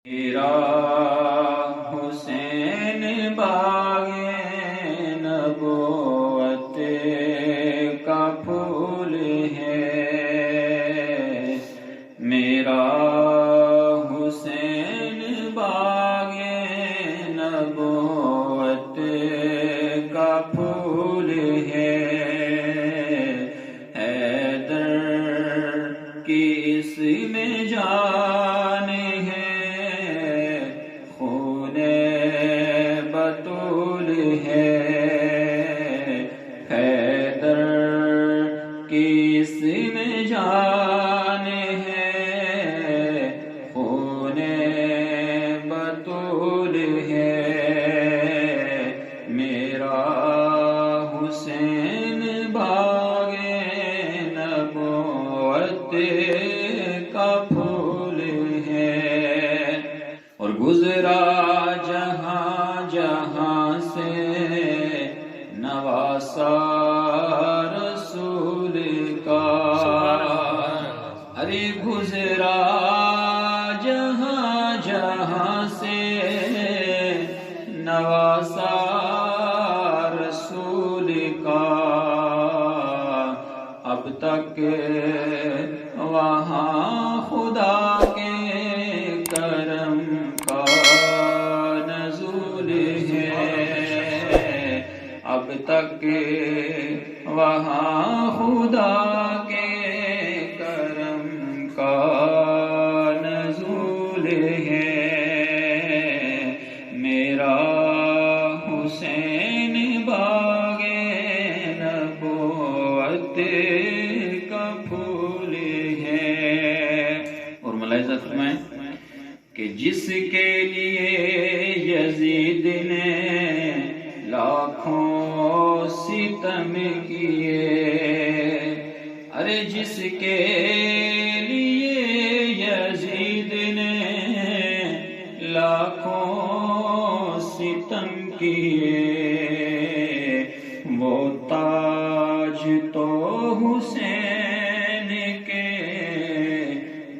میرا حسین باغ نبوت کا پھول ہے، میرا حسین باغ نبوت کا پھول ہے، حیدر کی اس میں جان ہے، بطول ہے، حیدر کی اس میں جان ہے، خون بطول ہے، میرا حسین باغ نبوت کا پھول ہے، اور گزرا جہاں جہاں سے نواسا رسول کا، ارے گزرا جہاں جہاں سے نواسا رسول کا، اب تک وہاں خدا کے کرم کا نزول ہے، اب تک وہاں خدا کے کرم کا نزول ہے، میرا حسین باغ نبوت کا پھول ہے۔ اور ملاحظہ فرمائیں کہ جس کے لیے یزید نے لاکھوں ستم کیے، ارے جس کے لیے یزید نے لاکھوں ستم کیے، وہ تاج تو حسین کے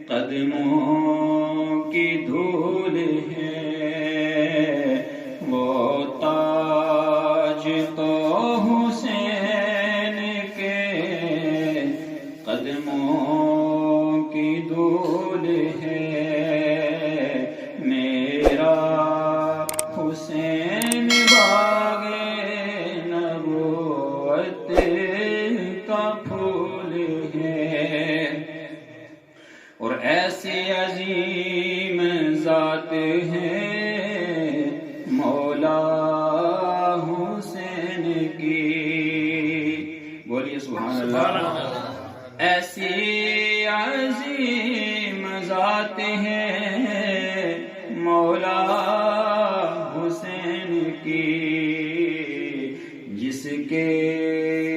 قدموں کی دھول ہے، وہ تاج تو حسین کے قدموں کی دھول ہے، میرا حسین باغ نبوت کا پھول ہے، اور ایسی عظیم ذات ہے مولا حسین کی، بولیے سبحان اللہ، ایسی عظیم ذات ہے مولا حسین کی، جس کے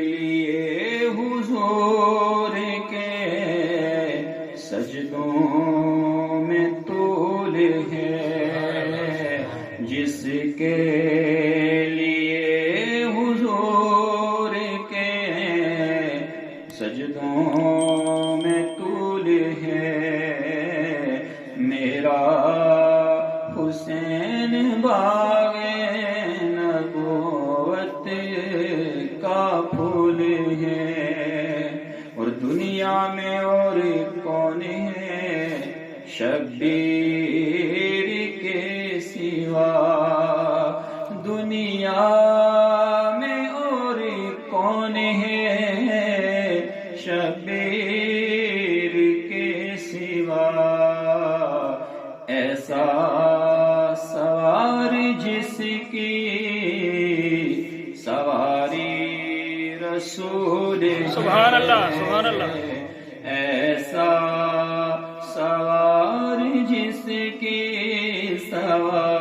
لیے حضور کے سجدوں میں طول ہے، جس کے لیے حضور کے سجدوں میں طول ہے، میرا حسین باغ نبوت کا پھول ہے، اور دنیا میں اور کون ہے شبیر کے سوا، دنیا میں اور کون ہے شبیر کے سوا، ایسا سوار جس کی سواری رسول ہے، سبحان اللہ سبحان اللہ، ایسا سوار جس کی سواری